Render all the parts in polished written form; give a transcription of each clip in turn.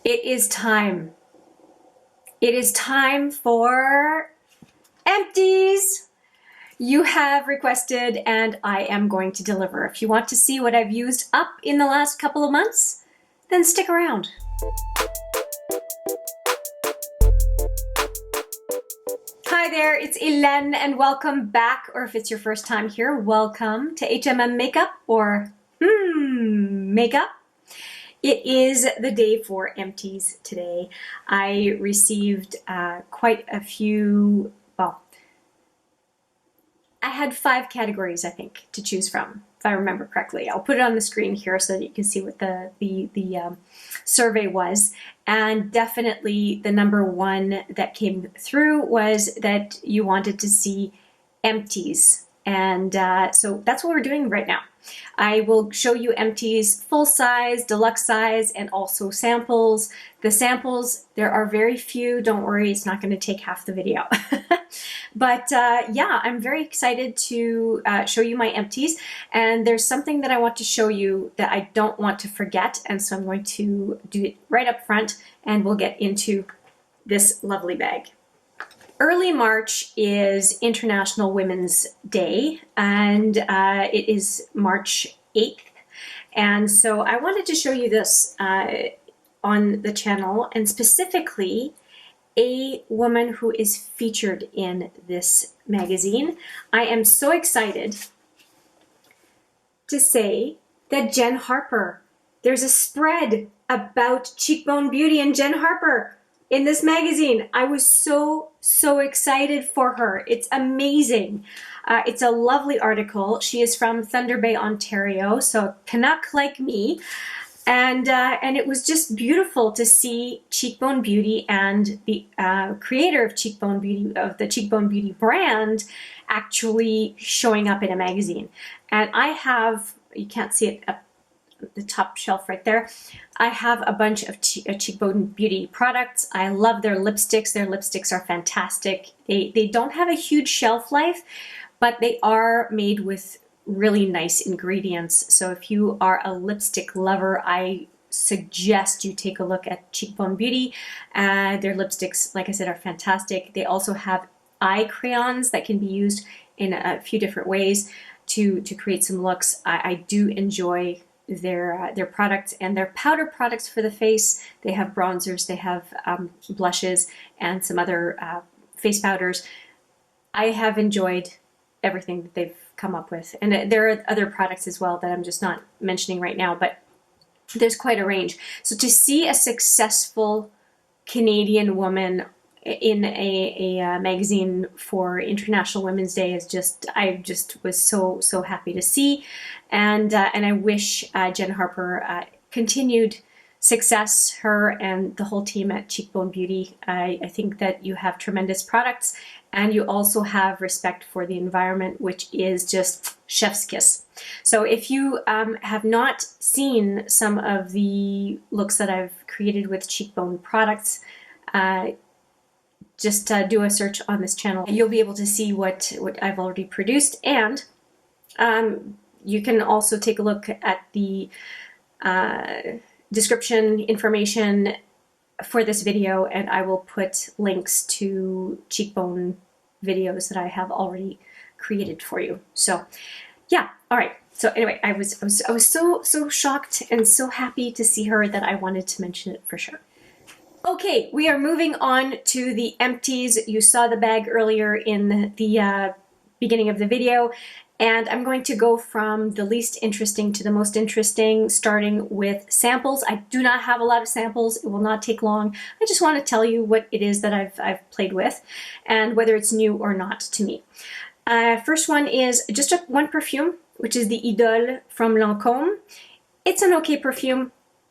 It is time. It is time for empties. You have requested and I am going to deliver. If you want to see what I've used up in the last couple of months, then stick around. Hi there, it's Hélène and welcome back, or if it's your first time here, welcome to HMM Makeup or Makeup. It is the day for empties today. I received quite a few, well, I had 5 categories, I think, to choose from, if I remember correctly. I'll put it on the screen here so that you can see what the survey was. And definitely the number one that came through was that you wanted to see empties. And so that's what we're doing right now. I will show you empties full size, deluxe size, and also samples. The samples, there are very few. Don't worry, it's not going to take half the video. But yeah, I'm very excited to show you my empties. And there's something that I want to show you that I don't want to forget. And so I'm going to do it right up front and we'll get into this lovely bag. Early March is International Women's Day, and it is March 8th. And so I wanted to show you this on the channel, and specifically a woman who is featured in this magazine. I am so excited to say that Jen Harper, there's a spread about Cheekbone Beauty and Jen Harper in this magazine. I was so excited for her. It's amazing. It's a lovely article. She is from Thunder Bay, Ontario, so Canuck like me. And it was just beautiful to see Cheekbone Beauty and the creator of Cheekbone Beauty, of the Cheekbone Beauty brand, actually showing up in a magazine. And I have, you can't see it up the top shelf right there, I have a bunch of Cheekbone Beauty products. I love their lipsticks. Their lipsticks are fantastic. They don't have a huge shelf life, but they are made with really nice ingredients. So if you are a lipstick lover, I suggest you take a look at Cheekbone Beauty. Their lipsticks, like I said, are fantastic. They also have eye crayons that can be used in a few different ways to create some looks. I do enjoy their products and their powder products for the face. They have bronzers, they have blushes, and some other face powders. I have enjoyed everything that they've come up with, and there are other products as well that I'm just not mentioning right now, but there's quite a range. So to see a successful Canadian woman in a magazine for International Women's Day is just, I just was so happy to see, and I wish Jen Harper continued success, her and the whole team at Cheekbone Beauty. I think that you have tremendous products, and you also have respect for the environment, which is just chef's kiss. So if you have not seen some of the looks that I've created with Cheekbone products, just do a search on this channel. You'll be able to see what I've already produced, and you can also take a look at the description information for this video, and I will put links to Cheekbone videos that I have already created for you. So yeah, all right. So anyway, I was so shocked and so happy to see her that I wanted to mention it for sure. Okay, we are moving on to the empties. You saw the bag earlier in the beginning of the video, and I'm going to go from the least interesting to the most interesting, starting with samples. I do not have a lot of samples. It will not take long. I just want to tell you what it is that I've played with and whether it's new or not to me. First one is just one perfume, which is the Earle from Lancôme. It's an okay perfume.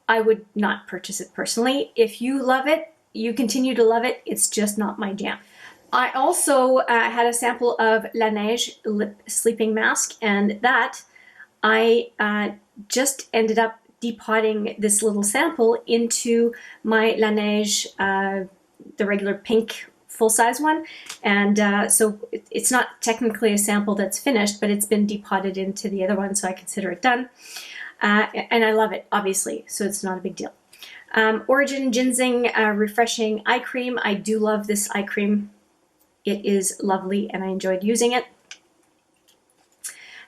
I would not purchase it personally. If you love it, you continue to love it. It's just not my jam. I also had a sample of La Neige lip sleeping mask, and that I just ended up depotting this little sample into my La Neige, the regular pink full-size one, and so it's not technically a sample that's finished, but it's been depotted into the other one, so I consider it done. And I love it, obviously, so it's not a big deal. Origin Ginseng Refreshing Eye Cream. I do love this eye cream. It is lovely and I enjoyed using it.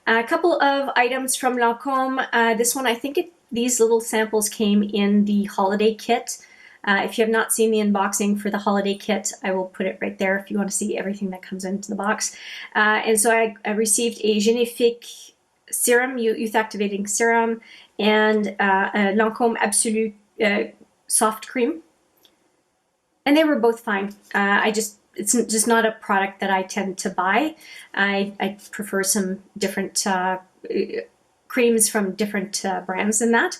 A couple of items from Lancôme. This one, I think these little samples came in the holiday kit. If you have not seen the unboxing for the holiday kit, I will put it right there if you want to see everything that comes into the box. And so I received a Génifique serum, youth activating serum, and a Lancôme Absolu soft cream. And they were both fine. It's just not a product that I tend to buy. I prefer some different creams from different brands than that.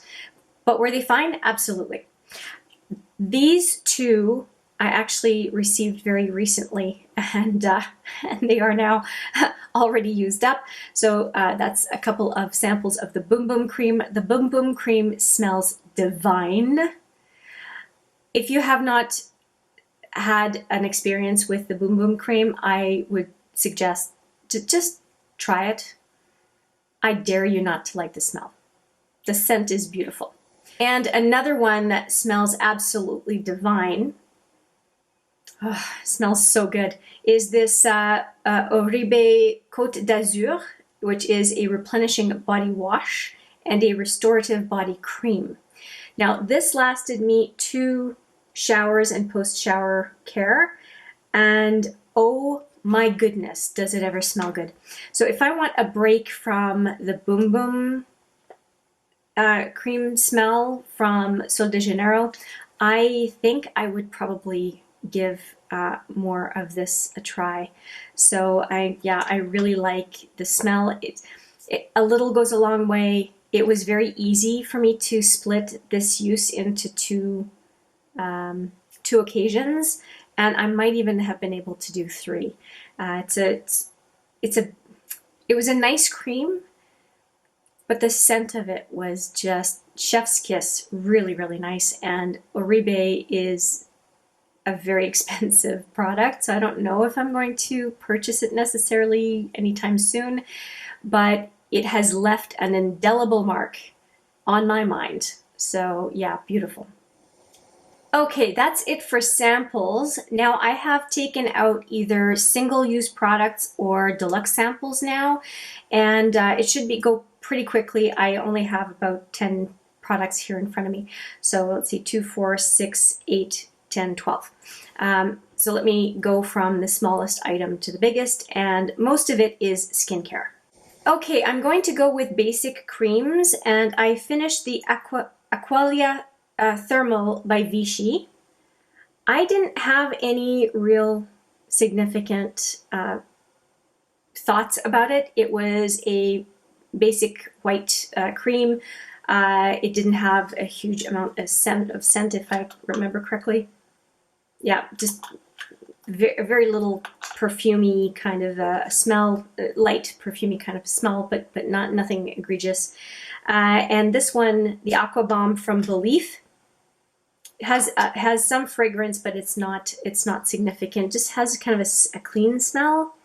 But were they fine? Absolutely. These two I actually received very recently, and they are now already used up. So that's a couple of samples of the Boom Boom Cream. The Boom Boom Cream smells divine. If you have not had an experience with the Boom Boom Cream, I would suggest to just try it. I dare you not to like the smell. The scent is beautiful. And another one that smells absolutely divine, smells so good, is this Oribe Côte d'Azur, which is a replenishing body wash and a restorative body cream. Now this lasted me 2 showers and post-shower care, and oh my goodness, does it ever smell good. So if I want a break from the Boom Boom cream smell from Sol de Janeiro, I think I would probably give more of this a try. So I really like the smell. A little goes a long way. It was very easy for me to split this use into two occasions, and I might even have been able to do 3. It was a nice cream, but the scent of it was just chef's kiss, really, really nice. And Oribe is a very expensive product, so I don't know if I'm going to purchase it necessarily anytime soon, but it has left an indelible mark on my mind. So yeah, beautiful. Okay, that's it for samples. Now I have taken out either single-use products or deluxe samples now, and it should go pretty quickly. I only have about 10 products here in front of me. So let's see, 2, 4, 6, 8, 10, 12. So let me go from the smallest item to the biggest, and most of it is skincare. Okay, I'm going to go with basic creams, and I finished the Aqualia Thermal by Vichy. I didn't have any real significant thoughts about it. It was a basic white cream. It didn't have a huge amount of scent, if I remember correctly. Yeah, just very little perfumey kind of smell, light perfumey kind of smell, but nothing egregious. And this one, the Aqua Bomb from Belief, has some fragrance, but it's not significant. Just has kind of a clean smell.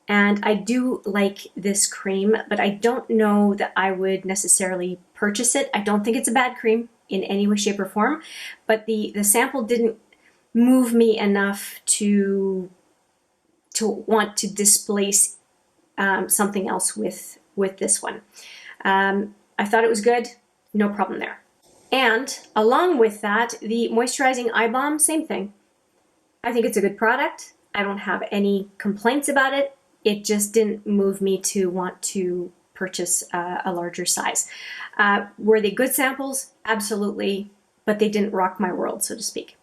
And I do like this cream, but I don't know that I would necessarily purchase it. I don't think it's a bad cream in any way, shape, or form, but the sample didn't move me enough to want to displace something else with this one. I thought it was good, no problem there. And along with that, the moisturizing eye balm, same thing. I think it's a good product. I don't have any complaints about it. It just didn't move me to want to purchase a larger size. Were they good samples? Absolutely, but they didn't rock my world, so to speak.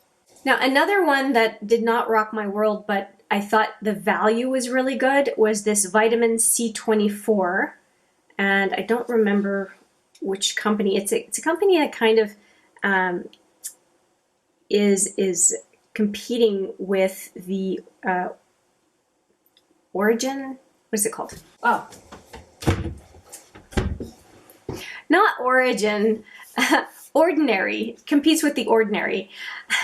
Now, another one that did not rock my world, but I thought the value was really good, was this vitamin C24, and I don't remember which company. It's a company that kind of is competing with the Origin. What is it called? Oh, not Origin. Ordinary, competes with the Ordinary.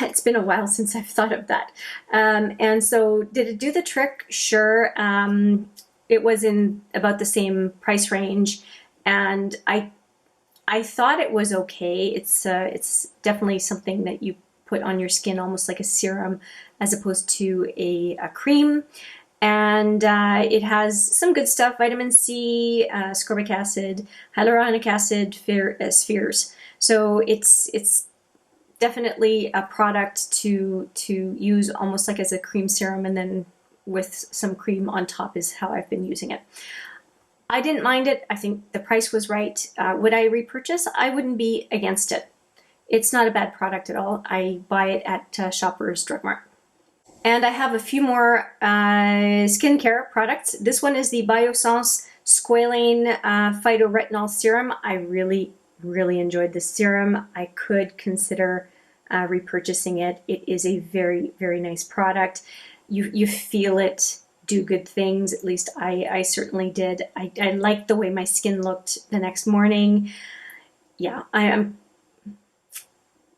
It's been a while since I've thought of that. And so did it do the trick? Sure. It was in about the same price range, and I I thought it was okay. It's definitely something that you put on your skin almost like a serum as opposed to a cream. And it has some good stuff: vitamin C, ascorbic acid, hyaluronic acid, spheres. So it's definitely a product to use almost like as a cream serum, and then with some cream on top is how I've been using it. I didn't mind it. I think the price was right. Would I repurchase? I wouldn't be against it. It's not a bad product at all. I buy it at Shoppers Drug Mart. And I have a few more skincare products. This one is the Biossance Squalane Phytoretinol Serum. I really enjoyed this serum. I could consider repurchasing it. It is a very, very nice product. You feel it do good things. At least I certainly did. I liked the way my skin looked the next morning. Yeah, I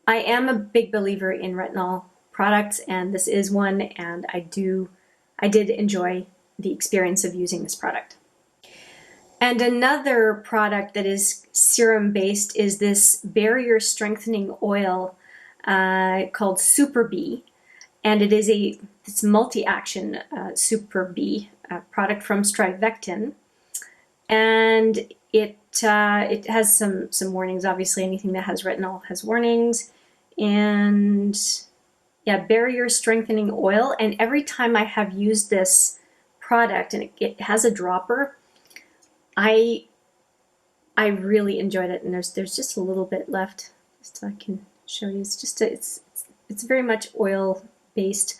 am a big believer in retinol products, and this is one, and I did enjoy the experience of using this product. And another product that is serum based is this barrier strengthening oil called Super B, and it's multi-action Super B product from Strivectin, and it has some warnings. Obviously, anything that has retinol has warnings. And yeah, barrier strengthening oil. And every time I have used this product, and it has a dropper, I really enjoyed it. And there's just a little bit left, just so I can show you. It's very much oil based.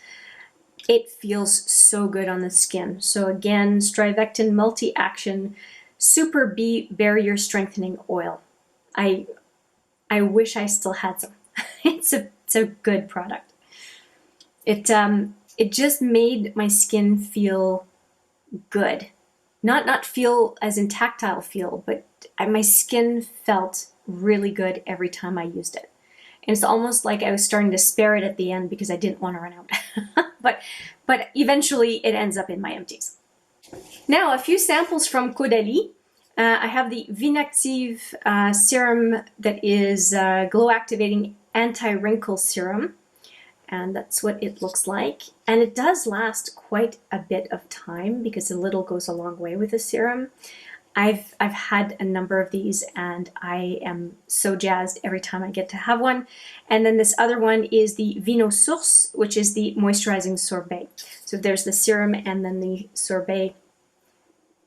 It feels so good on the skin. So again, Strivectin multi-action Super B barrier strengthening oil. I wish I still had some. It's a good product. It just made my skin feel good. Not feel as in tactile feel, but my skin felt really good every time I used it. And it's almost like I was starting to spare it at the end because I didn't want to run out. but eventually it ends up in my empties. Now, a few samples from Caudalie. I have the Vinectiv serum that is glow activating anti-wrinkle serum, and that's what it looks like. And it does last quite a bit of time because a little goes a long way with the serum. I've had a number of these, and I am so jazzed every time I get to have one. And then this other one is the Vino Source, which is the moisturizing sorbet. So there's the serum and then the sorbet,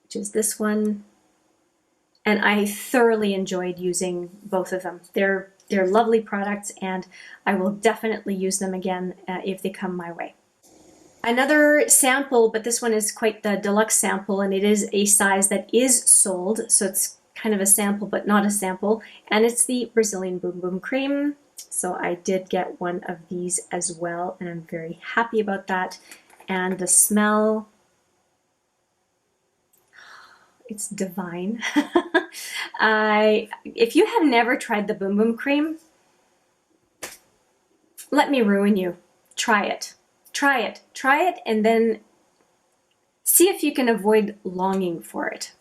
which is this one. And I thoroughly enjoyed using both of them. They're lovely products, and I will definitely use them again if they come my way. Another sample, but this one is quite the deluxe sample, and it is a size that is sold, so it's kind of a sample but not a sample, and it's the Brazilian Boom Boom Cream. So I did get one of these as well, and I'm very happy about that. And the smell, it's divine. If you have never tried the Boom Boom Cream, let me ruin you. Try it. Try it. Try it, and then see if you can avoid longing for it.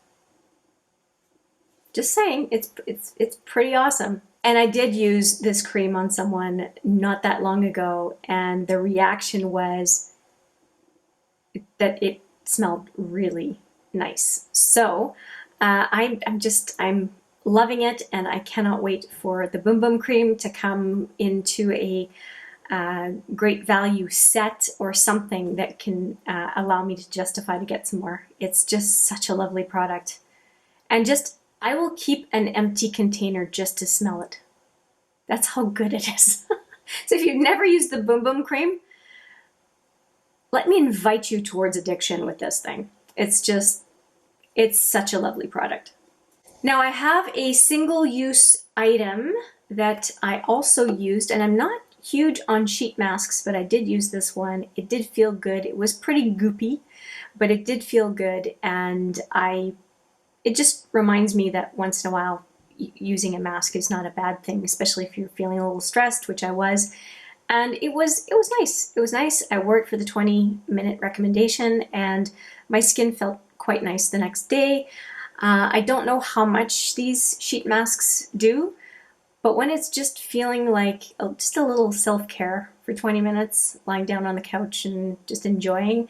Just saying, it's pretty awesome. And I did use this cream on someone not that long ago, and the reaction was that it smelled really nice. So I'm loving it, and I cannot wait for the Boom Boom Cream to come into a great value set or something that can allow me to justify to get some more. It's just such a lovely product. And I will keep an empty container just to smell it. That's how good it is. So if you've never used the Boom Boom Cream, let me invite you towards addiction with this thing. It's such a lovely product. Now I have a single-use item that I also used, and I'm not huge on sheet masks, but I did use this one. It did feel good. It was pretty goopy, but it did feel good, and it just reminds me that once in a while using a mask is not a bad thing, especially if you're feeling a little stressed, which I was. And it was nice. It was nice. I wore it for the 20-minute recommendation, and my skin felt quite nice the next day. I don't know how much these sheet masks do, but when it's just feeling like just a little self-care for 20 minutes, lying down on the couch and just enjoying,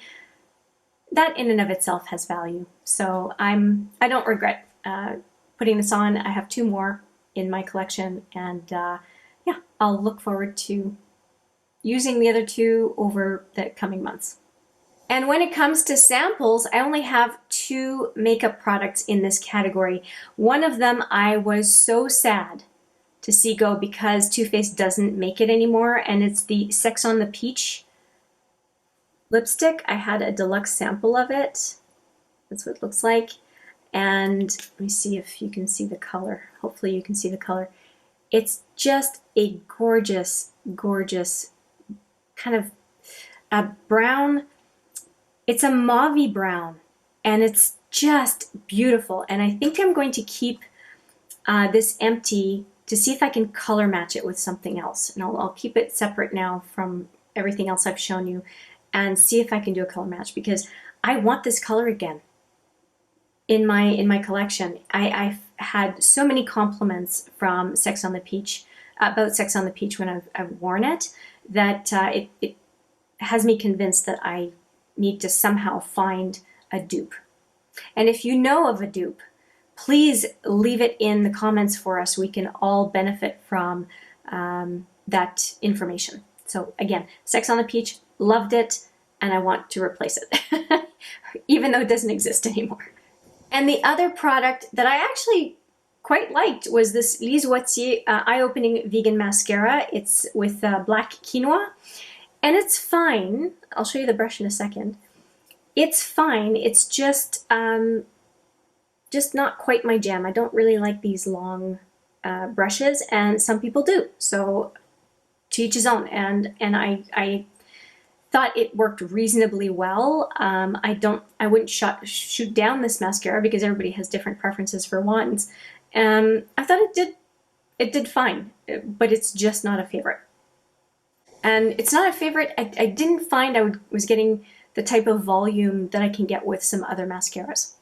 that in and of itself has value. So I don't regret putting this on. I have 2 more in my collection, and yeah, I'll look forward to using the other 2 over the coming months. And when it comes to samples, I only have 2 makeup products in this category. One of them I was so sad to see go because Too Faced doesn't make it anymore, and it's the Sex on the Peach lipstick. I had a deluxe sample of it. That's what it looks like. And let me see if you can see the color. Hopefully you can see the color. It's just a gorgeous, gorgeous kind of a brown. It's a mauvey brown, and it's just beautiful. And I think I'm going to keep this empty to see if I can color match it with something else. And I'll keep it separate now from everything else I've shown you and see if I can do a color match, because I want this color again in my collection. I've had so many compliments from Sex on the Peach about Sex on the Peach when I've worn it, that it has me convinced that I need to somehow find a dupe. And if you know of a dupe, please leave it in the comments for us. We can all benefit from that information. So again, Sex on the Peach, loved it, and I want to replace it, even though it doesn't exist anymore. And the other product that I actually quite liked was this Lise Wattier eye-opening vegan mascara. It's with black quinoa, and it's fine. I'll show you the brush in a second. It's fine. It's just not quite my jam. I don't really like these long brushes, and some people do. So to each his own. And I thought it worked reasonably well. I wouldn't shoot down this mascara because everybody has different preferences for wands. I thought it did fine, but it's just not a favorite. And it's not a favorite. I didn't find I was getting the type of volume that I can get with some other mascaras.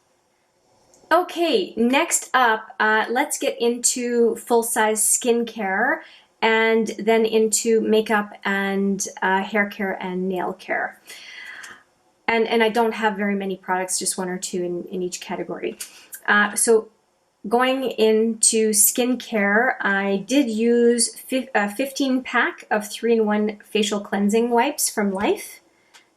Okay, next up, let's get into full-size skincare, and then into makeup and hair care and nail care. And I don't have very many products, just 1 or 2 in each category. So going into skincare, I did use a 15-pack of 3-in-1 facial cleansing wipes from Life,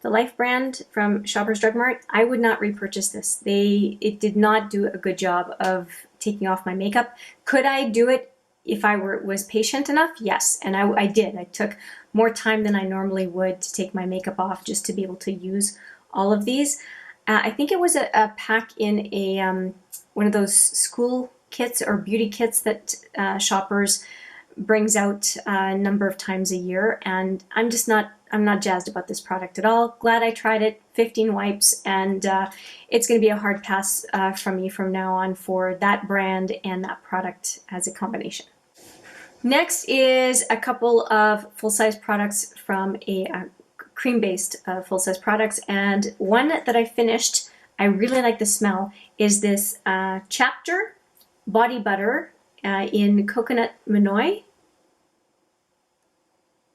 the Life brand from Shoppers Drug Mart. I would not repurchase this. It did not do a good job of taking off my makeup. Could I do it if I was patient enough? Yes, and I did. I took more time than I normally would to take my makeup off just to be able to use all of these. I think it was a pack in a one of those school kits or beauty kits that Shoppers brings out a number of times a year, and I'm not jazzed about this product at all. Glad I tried it. 15 wipes, and it's going to be a hard pass from me from now on for that brand and that product as a combination. Next is a couple of full-size products from a cream-based full-size products, and one that I finished, I really like the smell, is this Chapter Body Butter in Coconut Manoi.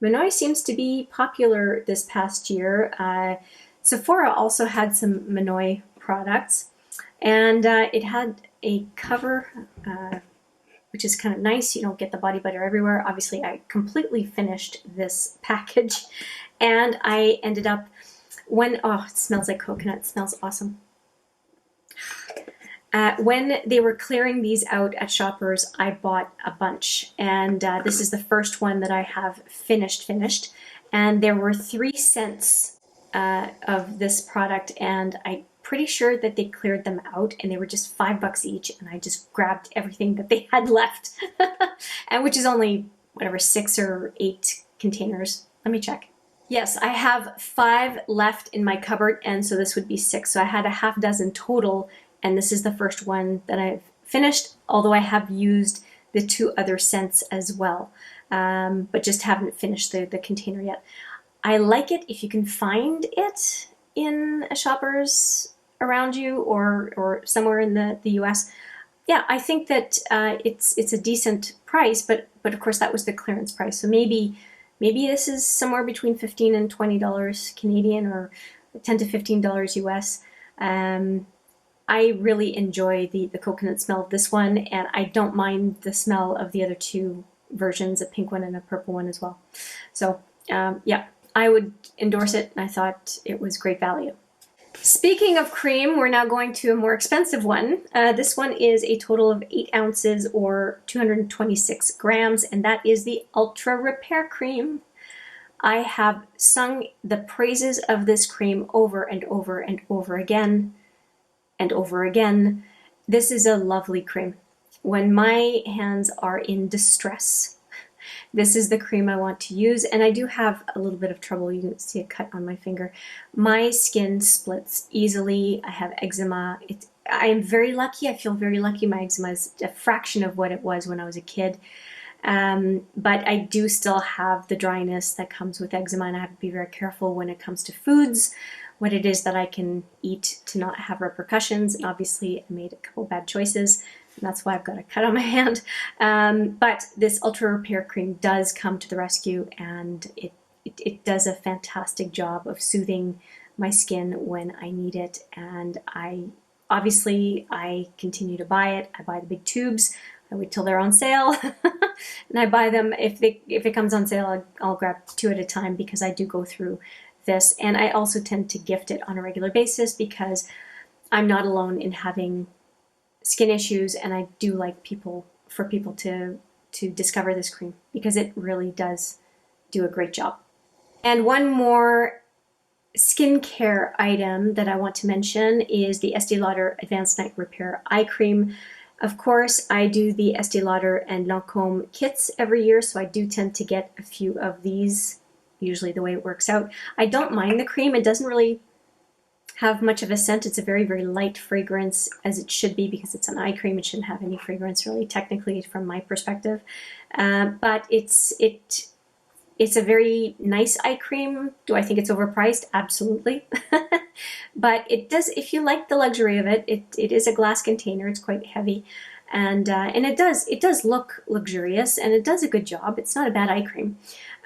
Manoi seems to be popular this past year. Sephora also had some Manoi products, and it had a cover, which is kind of nice. You don't get the body butter everywhere. Obviously, I completely finished this package, and I ended up, it smells like coconut. It smells awesome. When they were clearing these out at Shoppers, I bought a bunch, and this is the first one that I have finished, and there were 3 cents of this product, and I'm pretty sure that they cleared them out, and they were just $5 each, and I just grabbed everything that they had left, and which is only, whatever, 6 or 8 containers. Let me check. Yes, I have 5 left in my cupboard, and so this would be 6, so I had a half dozen total, and this is the first one that I've finished, although I have used the 2 other scents as well, but just haven't finished the container yet. I like it if you can find it in a Shoppers around you or somewhere in the US, yeah, I think that it's a decent price, but of course that was the clearance price. So maybe this is somewhere between $15 and $20 Canadian, or $10 to $15 US. I really enjoy the coconut smell of this one, and I don't mind the smell of the other two versions, a pink one and a purple one as well. So yeah, I would endorse it, and I thought it was great value. Speaking of cream, we're now going to a more expensive one. This one is a total of 8 ounces or 226 grams, and that is the Ultra Repair Cream. I have sung the praises of this cream over and over and over again and over again. This is a lovely cream. When my hands are in distress, this is the cream I want to use, and I do have a little bit of trouble. You can see a cut on my finger. My skin splits easily. I have eczema. I am very lucky. I feel very lucky. My eczema is a fraction of what it was when I was a kid. But I do still have the dryness that comes with eczema, and I have to be very careful when it comes to foods, what it is that I can eat to not have repercussions. And obviously I made a couple bad choices, and that's why I've got a cut on my hand. But this Ultra Repair Cream does come to the rescue, and it does a fantastic job of soothing my skin when I need it. And I continue to buy it. I buy the big tubes. I wait till they're on sale and I buy them. If it comes on sale, I'll grab 2 at a time, because I do go through this. And I also tend to gift it on a regular basis, because I'm not alone in having skin issues, and I do like for people to discover this cream, because it really does do a great job. And one more skincare item that I want to mention is the Estee Lauder Advanced Night Repair Eye Cream. Of course, I do the Estee Lauder and Lancome kits every year, so I do tend to get a few of these, usually the way it works out. I don't mind the cream. It doesn't really have much of a scent. It's a very, very light fragrance, as it should be, because it's an eye cream. It shouldn't have any fragrance, really, technically, from my perspective. But it's a very nice eye cream. Do I think it's overpriced? Absolutely. But it does, if you like the luxury of it, it is a glass container. It's quite heavy. And it does look luxurious, and it does a good job. It's not a bad eye cream.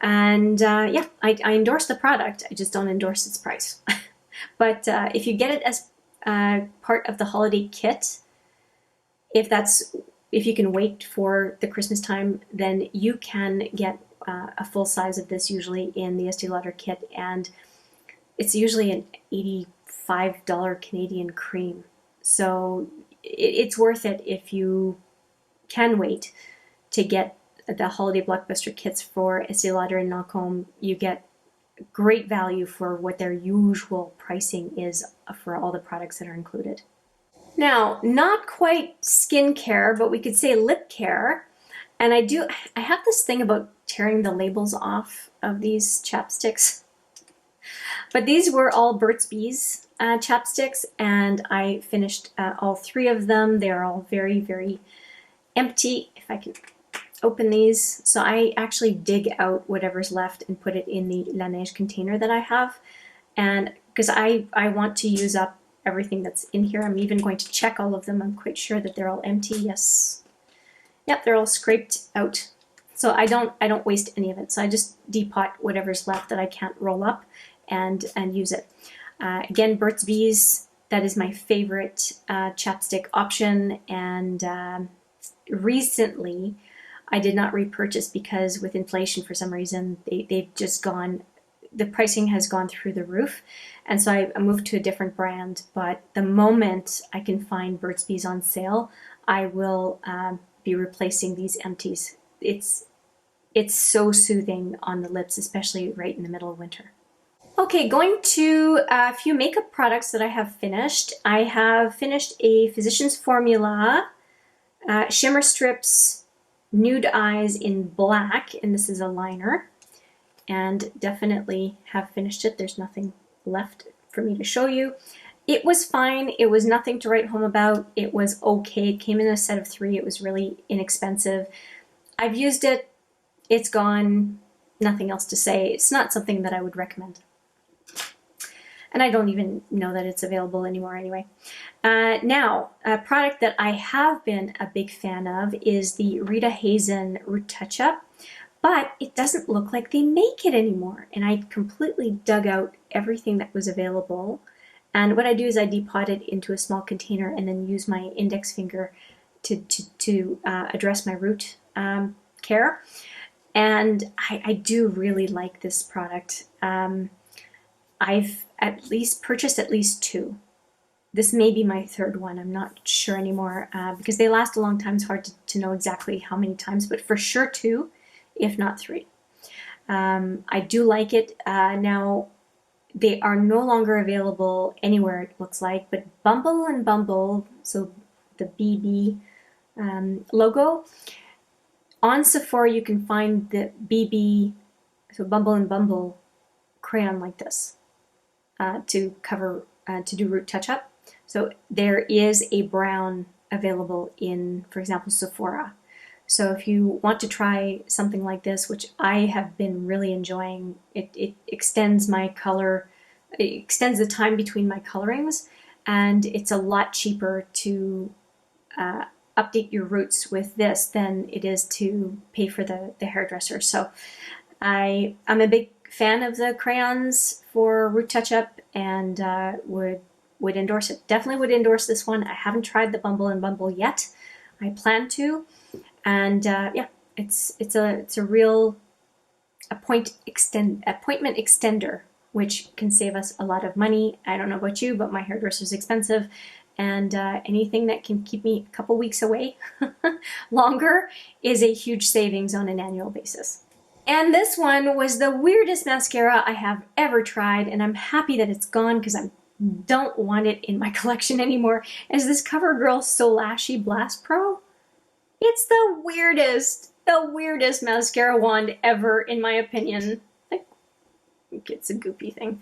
And yeah, I endorse the product. I just don't endorse its price. But if you get it as part of the holiday kit, if you can wait for the Christmas time, then you can get a full size of this, usually in the Estee Lauder kit, and it's usually an $85 Canadian cream. So it's worth it if you can wait to get the holiday blockbuster kits for Estee Lauder and Lancome. You get great value for what their usual pricing is for all the products that are included. Now, not quite skincare, but we could say lip care. And I have this thing about tearing the labels off of these chapsticks. But these were all Burt's Bees chapsticks, and I finished all 3 of them. They're all very, very empty. If I can open these. So I actually dig out whatever's left and put it in the La Neige container that I have. And because I want to use up everything that's in here. I'm even going to check all of them. I'm quite sure that they're all empty. Yes. Yep, they're all scraped out. So I don't waste any of it. So I just depot whatever's left that I can't roll up and use it. Again, Burt's Bees, that is my favorite chapstick option. And recently, I did not repurchase, because with inflation, for some reason, they've just gone, the pricing has gone through the roof. And so I moved to a different brand. But the moment I can find Burt's Bees on sale, I will be replacing these Empties. It's so soothing on the lips, especially right in the middle of winter. Okay, going to a few makeup products that I have finished. I have finished a Physicians Formula Shimmer Strips Nude Eyes in black, and this is a liner, and definitely have finished it. There's nothing left for me to show you. It was fine. It was nothing to write home about. It was okay. It came in a set of 3. It was really inexpensive. I've used it. It's gone. Nothing else to say. It's not something that I would recommend. And I don't even know that it's available anymore anyway. Now, a product that I have been a big fan of is the Rita Hazen Root Touch-Up, but it doesn't look like they make it anymore. And I completely dug out everything that was available. And what I do is I depot it into a small container and then use my index finger to address my root care. And I do really like this product. I've purchased at least 2. This may be my 3rd one. I'm not sure anymore because they last a long time. It's hard to know exactly how many times, but for sure 2, if not 3. I do like it. Now, they are no longer available anywhere, it looks like, but Bumble and Bumble, so the BB logo, on Sephora you can find the BB, so Bumble and Bumble crayon like this to do root touch-up. So there is a brown available in, for example, Sephora. So if you want to try something like this, which I have been really enjoying, it extends my color, it extends the time between my colorings, and it's a lot cheaper to update your roots with this than it is to pay for the hairdresser. So I'm a big fan of the crayons for root touch-up and would endorse it. Definitely would endorse this one. I haven't tried the Bumble and Bumble yet. I plan to. And yeah, it's a real appointment extender, which can save us a lot of money. I don't know about you, but my hairdresser is expensive, and anything that can keep me a couple weeks away longer is a huge savings on an annual basis. And this one was the weirdest mascara I have ever tried, and I'm happy that it's gone because I don't want it in my collection anymore. Is this CoverGirl So Lashy Blast Pro? It's the weirdest mascara wand ever, in my opinion. Like, it's a goopy thing.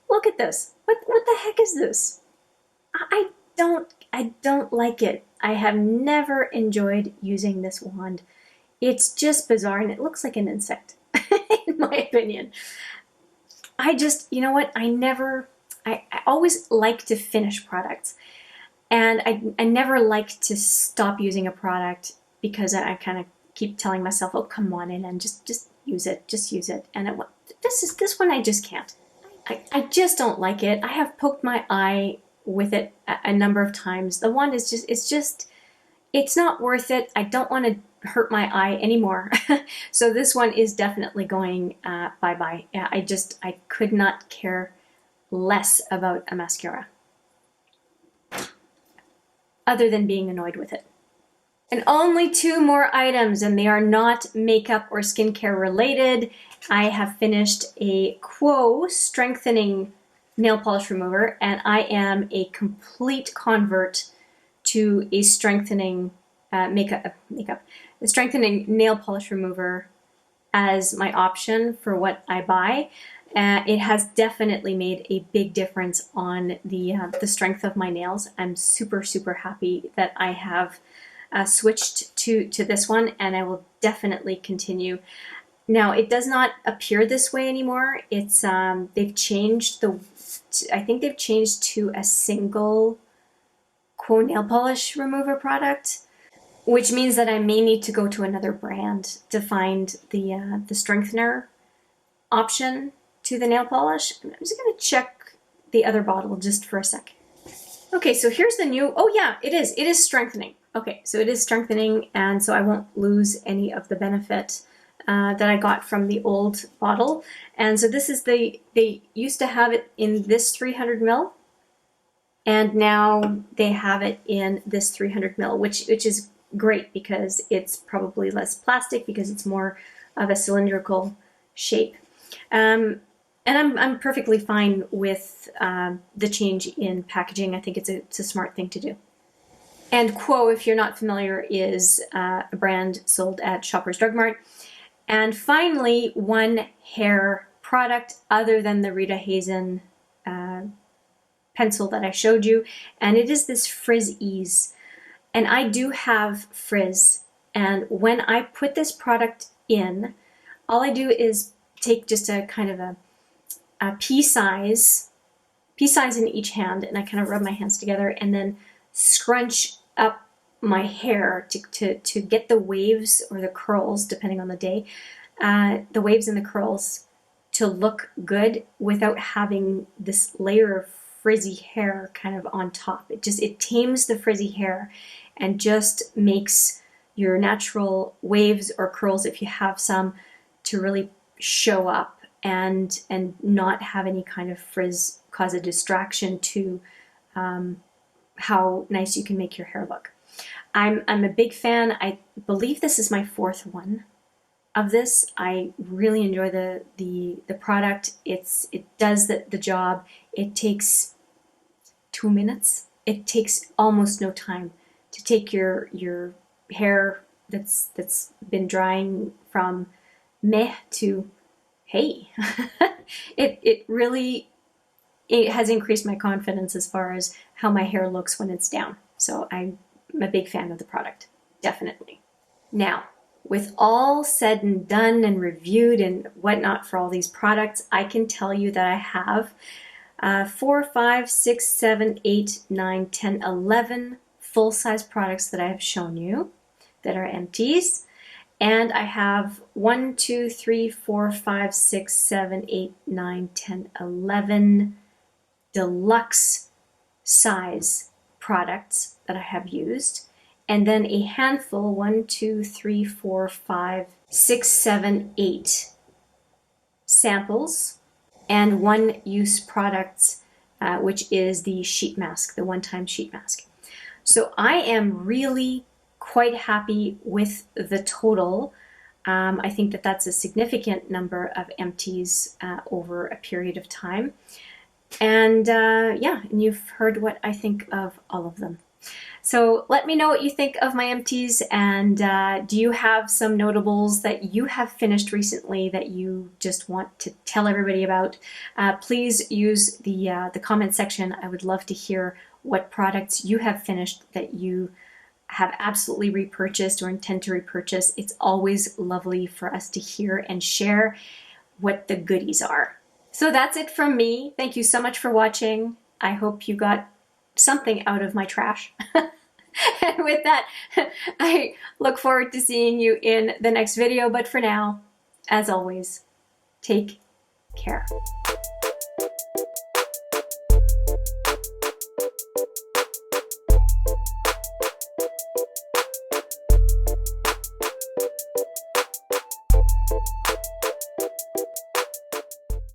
Look at this. What the heck is this? I don't like it. I have never enjoyed using this wand. It's just bizarre, and it looks like an insect, in my opinion. You know what? I always like to finish products. And I never like to stop using a product because I kind of keep telling myself, oh, come on in and just use it, just use it. And this one I just can't. I just don't like it. I have poked my eye with it a number of times. The wand is it's not worth it. I don't want to hurt my eye anymore. So this one is definitely going bye-bye. Yeah, I could not care less about a mascara, other than being annoyed with it. And only 2 more items, and they are not makeup or skincare related. I have finished a Quo strengthening nail polish remover, and I am a complete convert to a strengthening a strengthening nail polish remover as my option for what I buy. It has definitely made a big difference on the strength of my nails. I'm super, super happy that I have switched to this one, and I will definitely continue. Now, it does not appear this way anymore. It's they've changed I think they've changed to a single Quo nail polish remover product, which means that I may need to go to another brand to find the strengthener option to the nail polish. I'm just going to check the other bottle just for a sec. Okay, so here's the new, oh yeah, it is strengthening. Okay, so it is strengthening, and so I won't lose any of the benefit that I got from the old bottle. And so this is they used to have it in this 300 ml, and now they have it in this 300 ml, which is great because it's probably less plastic because it's more of a cylindrical shape. And I'm perfectly fine with the change in packaging. I think it's a smart thing to do. And Quo, if you're not familiar, is a brand sold at Shoppers Drug Mart. And finally, one hair product other than the Rita Hazen pencil that I showed you, and it is this Frizz Ease. And I do have frizz, and when I put this product in, all I do is take just a kind of a pea size peace signs in each hand, and I kind of rub my hands together and then scrunch up my hair to get the waves or the curls, depending on the day, the waves and the curls to look good without having this layer of frizzy hair kind of on top. It tames the frizzy hair and just makes your natural waves or curls, if you have some, to really show up and not have any kind of frizz cause a distraction to how nice you can make your hair look. I'm a big fan. I believe this is my 4th one of this. I really enjoy the product. It does the job. It takes 2 minutes. It takes almost no time to take your hair that's been drying from meh to hey. It really has increased my confidence as far as how my hair looks when it's down. So I'm a big fan of the product, definitely. Now, with all said and done and reviewed and whatnot for all these products, I can tell you that I have 4, 5, 6, 7, 8, 9, 10, 11 full-size products that I have shown you that are empties. And I have 1, 2, 3, 4, 5, 6, 7, 8, 9, 10, 11 deluxe size products that I have used. And then a handful, 1, 2, 3, 4, 5, 6, 7, 8 samples and one-use products, which is the sheet mask, the one-time sheet mask. So I am really quite happy with the total. I think that that's a significant number of empties over a period of time. And yeah, and you've heard what I think of all of them. So let me know what you think of my empties, and do you have some notables that you have finished recently that you just want to tell everybody about? Please use the comment section. I would love to hear what products you have finished that you have absolutely repurchased or intend to repurchase. It's always lovely for us to hear and share what the goodies are. So that's it from me. Thank you so much for watching. I hope you got something out of my trash. And with that, I look forward to seeing you in the next video. But for now, as always, take care.